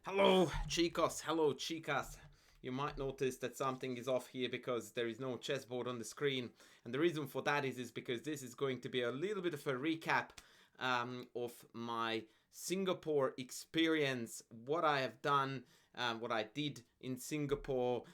Hello, chicos. Hello, chicas. You might notice that something is off here because there is no chessboard on the screen. And the reason for that is because this is going to be a little bit of a recap of my Singapore experience, what I have done, what I did in Singapore,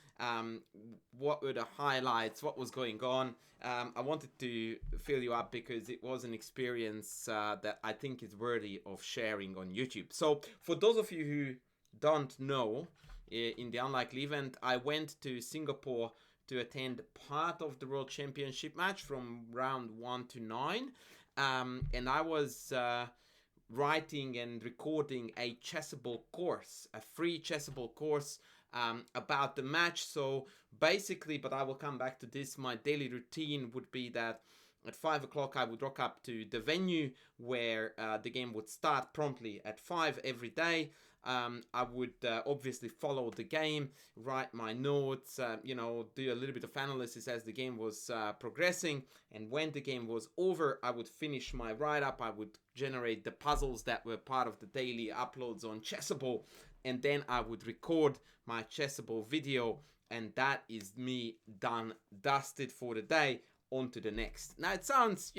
what were the highlights, what was going on. I wanted to fill you up because it was an experience that I think is worthy of sharing on YouTube. So, for those of you who don't know, in the unlikely event, I went to Singapore to attend part of the World Championship match from round 1 to 9. And I was writing and recording a chessable course, a free chessable course about the match. So basically, but I will come back to this, my daily routine would be that at 5 o'clock I would rock up to the venue where the game would start promptly at 5 every day. I would obviously follow the game, write my notes, do a little bit of analysis as the game was progressing. And when the game was over, I would finish my write-up. I would generate the puzzles that were part of the daily uploads on Chessable. And then I would record my Chessable video. And that is me done, dusted for the day. On to the next. Now it sounds,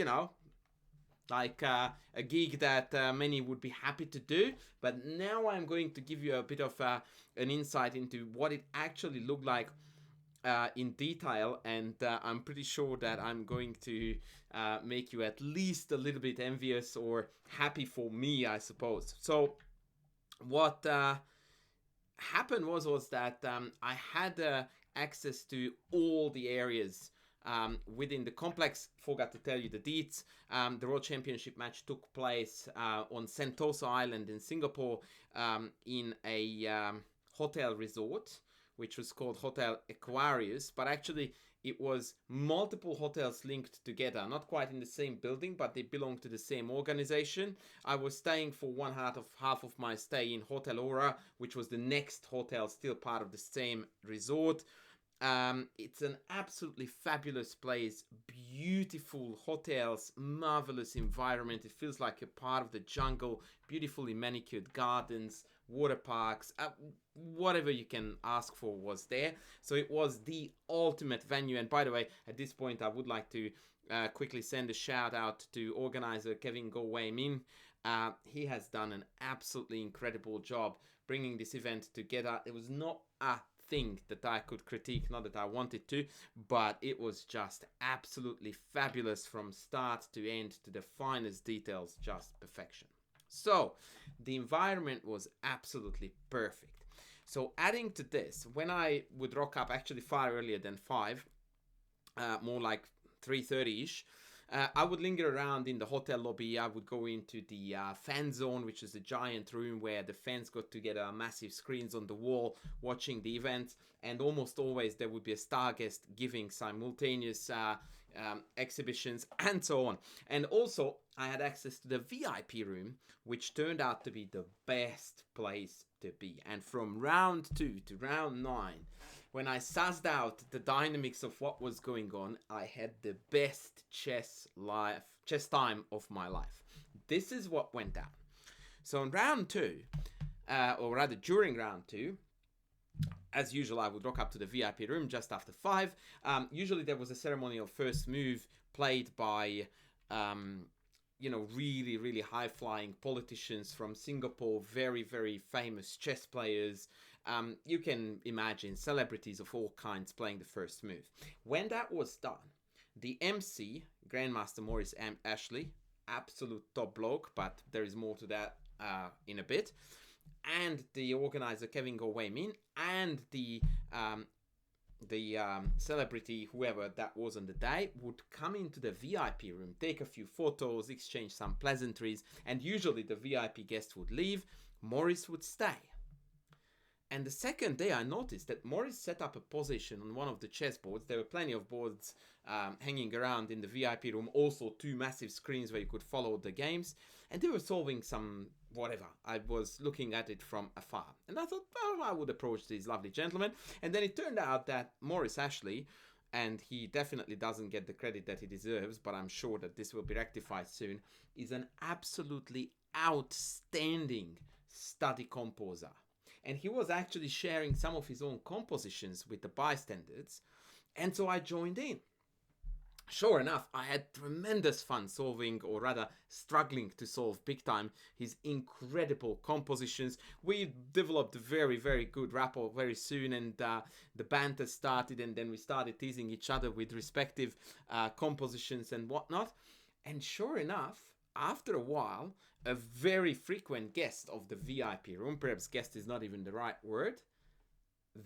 like a gig that many would be happy to do, but now I'm going to give you a bit of an insight into what it actually looked like in detail, and I'm pretty sure that I'm going to make you at least a little bit envious or happy for me, I suppose. So what happened was that I had access to all the areas within the complex. Forgot to tell you the deets. The World Championship match took place on Sentosa Island in Singapore in a hotel resort, which was called Hotel Aquarius, but actually it was multiple hotels linked together, not quite in the same building, but they belong to the same organization. I was staying for half of my stay in Hotel Aura, which was the next hotel, still part of the same resort. It's an absolutely fabulous place, beautiful hotels, marvelous environment. It feels like a part of the jungle, beautifully manicured gardens, water parks, whatever you can ask for was there. So it was the ultimate venue. And by the way, at this point, I would like to quickly send a shout out to organizer Kevin Go Wei Min. He has done an absolutely incredible job bringing this event together. It was not a thing that I could critique, not that I wanted to, but it was just absolutely fabulous from start to end to the finest details, just perfection. So the environment was absolutely perfect. So adding to this, when I would rock up actually far earlier than 5, more like 3:30ish, I would linger around in the hotel lobby. I would go into the fan zone, which is a giant room where the fans got together, massive screens on the wall, watching the event. And almost always there would be a star guest giving simultaneous exhibitions and so on. And also I had access to the VIP room, which turned out to be the best place to be. And from round 2 to round 9, when I sussed out the dynamics of what was going on, I had the best chess time of my life. This is what went down. So in round 2, or rather during round 2, as usual, I would rock up to the VIP room just after 5. Usually there was a ceremonial first move played by really, really high-flying politicians from Singapore, very, very famous chess players. You can imagine celebrities of all kinds playing the first move. When that was done, the MC, Grandmaster Maurice Ashley, absolute top bloke, but there is more to that in a bit, and the organizer Kevin Go Wei Min, and the celebrity, whoever that was on the day, would come into the VIP room, take a few photos, exchange some pleasantries, and usually the VIP guest would leave. Maurice would stay. And the second day I noticed that Maurice set up a position on one of the chessboards. There were plenty of boards hanging around in the VIP room, also 2 massive screens where you could follow the games, and they were solving some whatever. I was looking at it from afar, and I thought, oh, I would approach these lovely gentlemen. And then it turned out that Maurice Ashley, and he definitely doesn't get the credit that he deserves, but I'm sure that this will be rectified soon, is an absolutely outstanding study composer. and he was actually sharing some of his own compositions with the bystanders. And so I joined in. Sure enough, I had tremendous fun solving, or rather struggling to solve big time, his incredible compositions. We developed very, very good rapport very soon, and the banter started, and then we started teasing each other with respective compositions and whatnot. And sure enough, after a while, a very frequent guest of the VIP room, perhaps guest is not even the right word,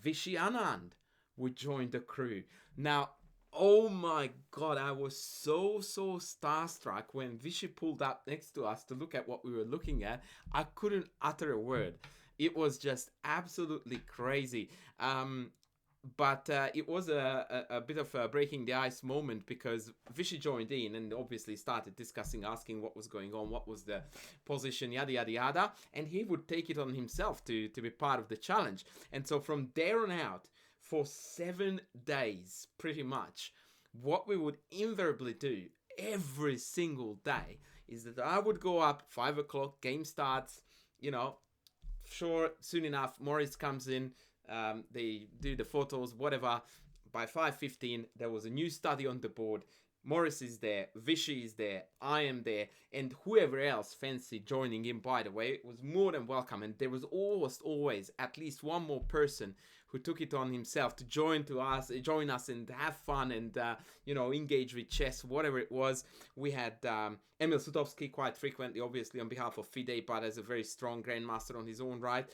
Vishy Anand would join the crew. Now, oh my god, I was so starstruck when Vishy pulled up next to us to look at what we were looking at. I couldn't utter a word. It was just absolutely crazy. But it was a bit of a breaking the ice moment, because Vishy joined in and obviously started discussing, asking what was going on, what was the position, yada yada yada, and he would take it on himself to be part of the challenge. And so from there on out, for 7 days, pretty much, what we would invariably do every single day is that I would go up 5 o'clock, game starts, you know, sure, soon enough, Maurice comes in, they do the photos, whatever. By 5:15, there was a new study on the board. Maurice is there, Vishy is there, I am there, and whoever else fancied joining in, by the way, was more than welcome. And there was always at least one more person who took it on himself to join us and have fun and engage with chess, whatever it was. We had Emil Sutovsky quite frequently, obviously on behalf of FIDE, but as a very strong grandmaster on his own right.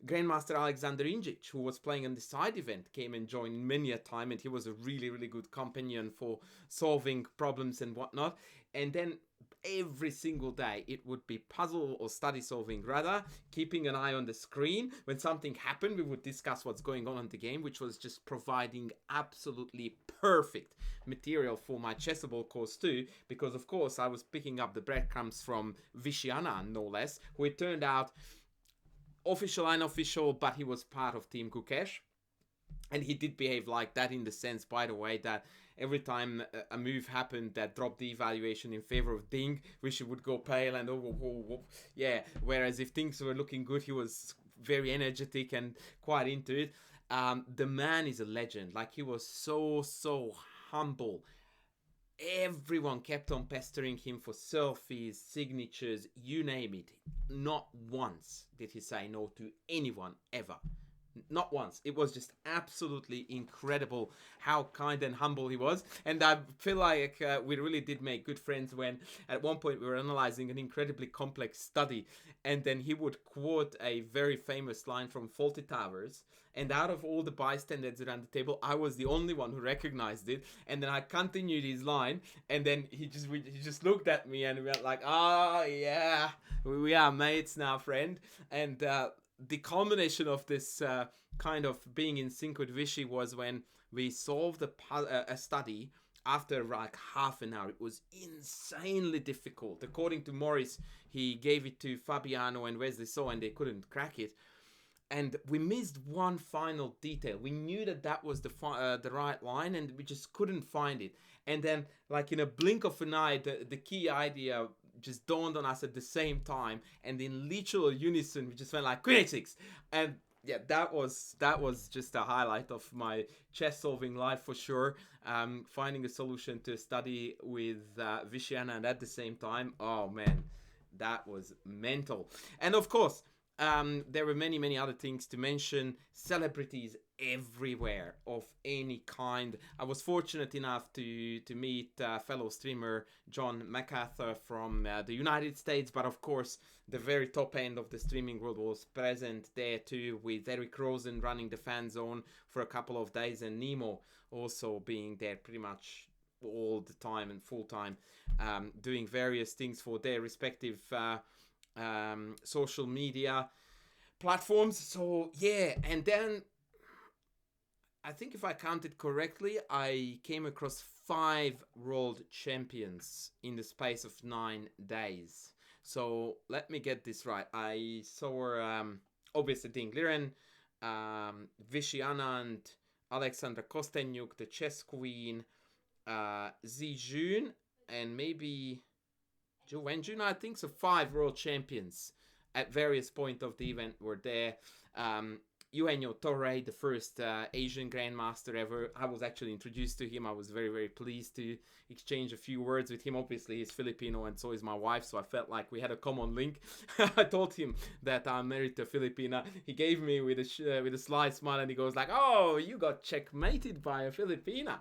Grandmaster Alexander Injic, who was playing on the side event, came and joined many a time, and he was a really, really good companion for solving problems and whatnot. And then every single day it would be puzzle or study solving, rather, keeping an eye on the screen. When something happened, we would discuss what's going on in the game, which was just providing absolutely perfect material for my chessable course too, because of course I was picking up the breadcrumbs from Vishy Anand, no less, who it turned out official, unofficial, but he was part of Team Gukesh. And he did behave like that in the sense, by the way, that every time a move happened that dropped the evaluation in favor of Ding, Vishy would go pale and yeah. Whereas if things were looking good, he was very energetic and quite into it. The man is a legend. Like, he was so humble. Everyone kept on pestering him for selfies, signatures, you name it. Not once did he say no to anyone, ever. Not once. It was just absolutely incredible how kind and humble he was. And I feel like we really did make good friends when at one point we were analyzing an incredibly complex study, and then he would quote a very famous line from Faulty Towers. And out of all the bystanders around the table, I was the only one who recognized it. And then I continued his line, and then he just looked at me and we went like, "Oh yeah, we are mates now, friend." And the culmination of this kind of being in sync with Vishy was when we solved a study after like half an hour. It was insanely difficult. According to Maurice, he gave it to Fabiano and Wesley So, and they couldn't crack it. And we missed one final detail. We knew that was the right line, and we just couldn't find it. And then, like in a blink of an eye, the key idea just dawned on us at the same time, and in literal unison, we just went like Queen H6. And yeah, that was just a highlight of my chess solving life for sure. Finding a solution to a study with Vishy and at the same time. Oh man, that was mental. And of course, there were many other things to mention. Celebrities everywhere of any kind. I was fortunate enough to meet fellow streamer John MacArthur from the United States, but of course the very top end of the streaming world was present there too, with Eric Rosen running the fan zone for a couple of days, and Nemo also being there pretty much all the time and full time, doing various things for their respective social media platforms. So yeah, and then I think if I counted correctly, I came across 5 world champions in the space of 9 days. So let me get this right. I saw obviously Ding Liren, Vishy Anand, Alexandra Kostenyuk, the chess queen, Zijun, and maybe Zhu Wenjun, I think. So 5 world champions at various points of the event were there. Eugenio Torre, the first Asian Grandmaster ever. I was actually introduced to him. I was very, very pleased to exchange a few words with him. Obviously, he's Filipino and so is my wife, so I felt like we had a common link. I told him that I'm married to a Filipina. He gave me with a sly smile and he goes like, "Oh, you got checkmated by a Filipina."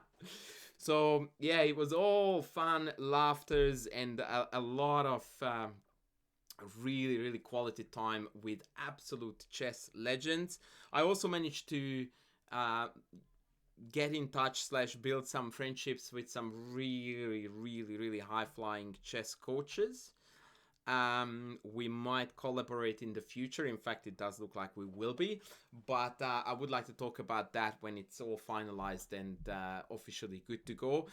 So, yeah, it was all fun, laughters, and a lot of really, really quality time with absolute chess legends. I also managed to get in touch / build some friendships with some really, really, really high-flying chess coaches. We might collaborate in the future. In fact, it does look like we will be, but I would like to talk about that when it's all finalized and officially good to go,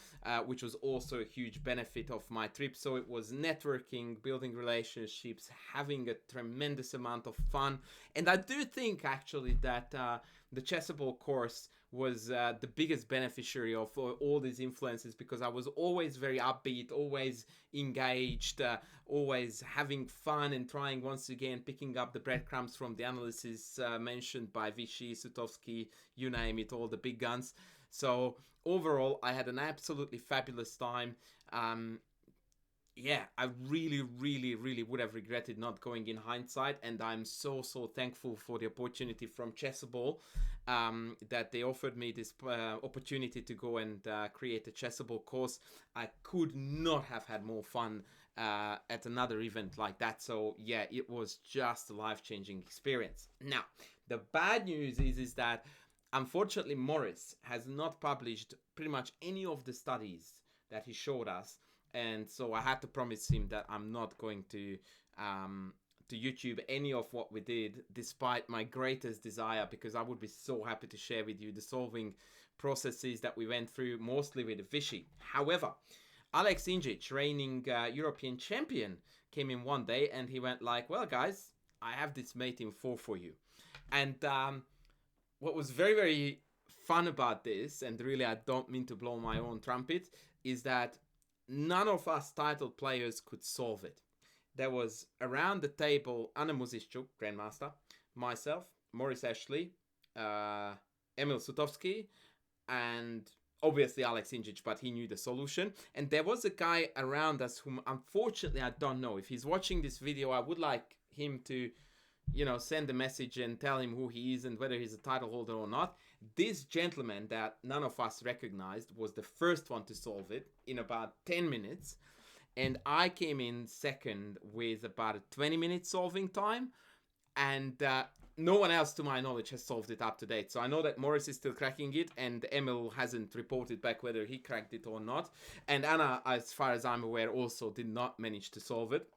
which was also a huge benefit of my trip. So it was networking, building relationships, having a tremendous amount of fun. And I do think actually that the Chessable course was the biggest beneficiary of all these influences, because I was always very upbeat, always engaged, always having fun and trying once again, picking up the breadcrumbs from the analysis mentioned by Vishy, Sutovsky, you name it, all the big guns. So overall, I had an absolutely fabulous time. Yeah, I really, really, really would have regretted not going in hindsight, and I'm so thankful for the opportunity from Chessable, that they offered me this opportunity to go and create a Chessable course. I could not have had more fun at another event like that. So yeah, it was just a life-changing experience. Now, the bad news is that unfortunately Maurice has not published pretty much any of the studies that he showed us. And so I had to promise him that I'm not going to YouTube any of what we did, despite my greatest desire, because I would be so happy to share with you the solving processes that we went through, mostly with Vishy. However, Alex Injic, reigning European champion, came in one day and he went like, "Well, guys, I have this mate in 4 for you." And what was very, very fun about this, and really I don't mean to blow my own trumpet, is that none of us title players could solve it. There was around the table Anna Muzishchuk, Grandmaster, myself, Maurice Ashley, Emil Sutovsky, and obviously Alex Injic, but he knew the solution. And there was a guy around us whom unfortunately I don't know. If he's watching this video, I would like him to, send a message and tell him who he is and whether he's a title holder or not. This gentleman that none of us recognized was the first one to solve it in about 10 minutes. And I came in second with about a 20-minute solving time. And no one else, to my knowledge, has solved it up to date. So I know that Maurice is still cracking it, and Emil hasn't reported back whether he cracked it or not. And Anna, as far as I'm aware, also did not manage to solve it.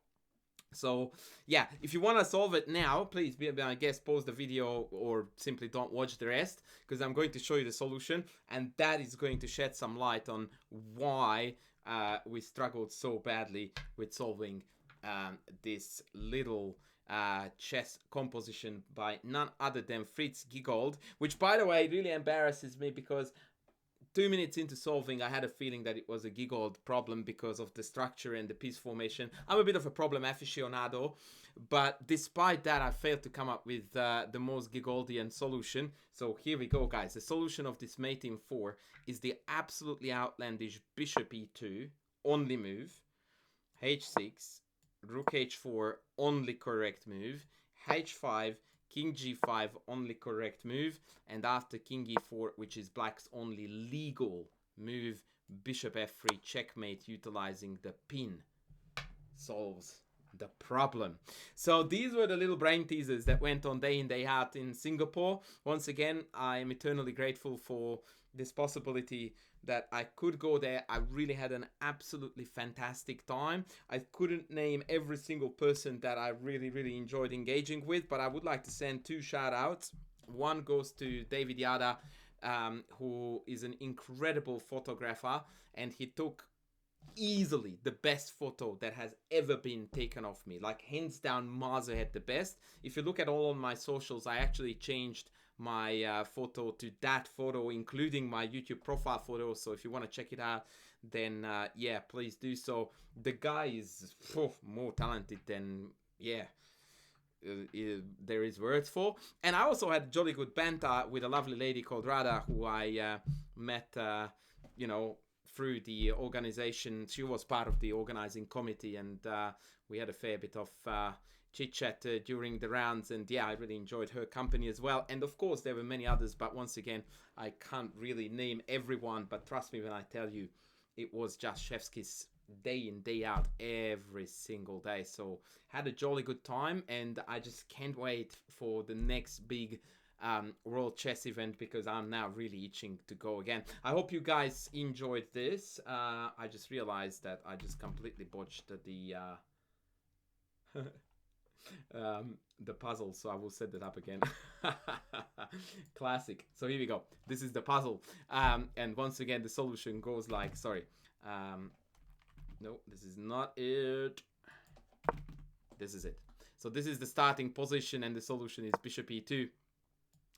So yeah, if you want to solve it now, please I guess pause the video or simply don't watch the rest, because I'm going to show you the solution, and that is going to shed some light on why we struggled so badly with solving this little chess composition by none other than Fritz Giegold, which by the way really embarrasses me, because 2 minutes into solving, I had a feeling that it was a Giegold problem because of the structure and the piece formation. I'm a bit of a problem aficionado, but despite that, I failed to come up with the most Giegoldian solution. So here we go, guys. The solution of this mate in 4 is the absolutely outlandish bishop e2, only move, h6, rook h4, only correct move, h5, king g5, only correct move, and after king e4, which is black's only legal move, bishop f3, checkmate, utilizing the pin, solves the problem. So these were the little brain teasers that went on day in, day out in Singapore. Once again, I am eternally grateful for this possibility that I could go there. I really had an absolutely fantastic time. I couldn't name every single person that I really, really enjoyed engaging with, but I would like to send 2 shout outs. One goes to David Yada, who is an incredible photographer, and he took easily the best photo that has ever been taken of me. Like hands down, miles ahead the best. If you look at all on my socials, I actually changed my photo to that photo, including my YouTube profile photo. So if you want to check it out, then yeah, please do so. The guy is more talented than, yeah, there is words for. And I also had jolly good banter with a lovely lady called Radha, who I met, you know, through the organization. She was part of the organizing committee, and we had a fair bit of chit chat during the rounds. And yeah, I really enjoyed her company as well. And of course, there were many others, but once again, I can't really name everyone. But trust me when I tell you, it was just Chefski's day in, day out, every single day. So had a jolly good time, and I just can't wait for the next big World Chess event, because I'm now really itching to go again. I hope you guys enjoyed this. I just realized that I just completely botched the puzzle, so I will set that up again. Classic. So here we go. This is the puzzle, and once again the solution goes like, sorry, no, this is not it. This is it. So this is the starting position, and the solution is bishop e2,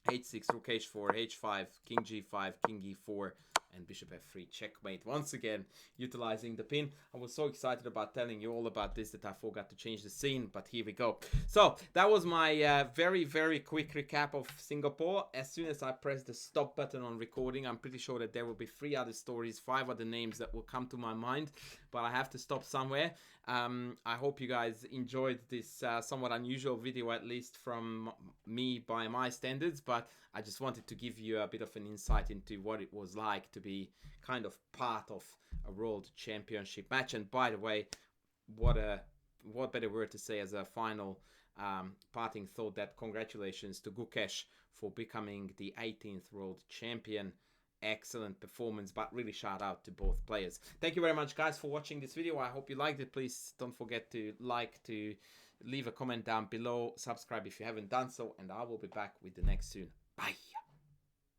h6, rook h4, h5, king g5, king e4, and bishop f3, checkmate. Once again, utilizing the pin. I was so excited about telling you all about this that I forgot to change the scene, but here we go. So that was my very, very quick recap of Singapore. As soon as I press the stop button on recording, I'm pretty sure that there will be 3 other stories, 5 other names that will come to my mind, but I have to stop somewhere. I hope you guys enjoyed this somewhat unusual video, at least from me by my standards, but I just wanted to give you a bit of an insight into what it was like to be kind of part of a World Championship match. And by the way, what better word to say as a final parting thought that congratulations to Gukesh for becoming the 18th World Champion. Excellent performance, but really shout out to both players. Thank you very much, guys, for watching this video. I hope you liked it. Please don't forget to like, to leave a comment down below, subscribe if you haven't done so, and I will be back with the next soon. Bye.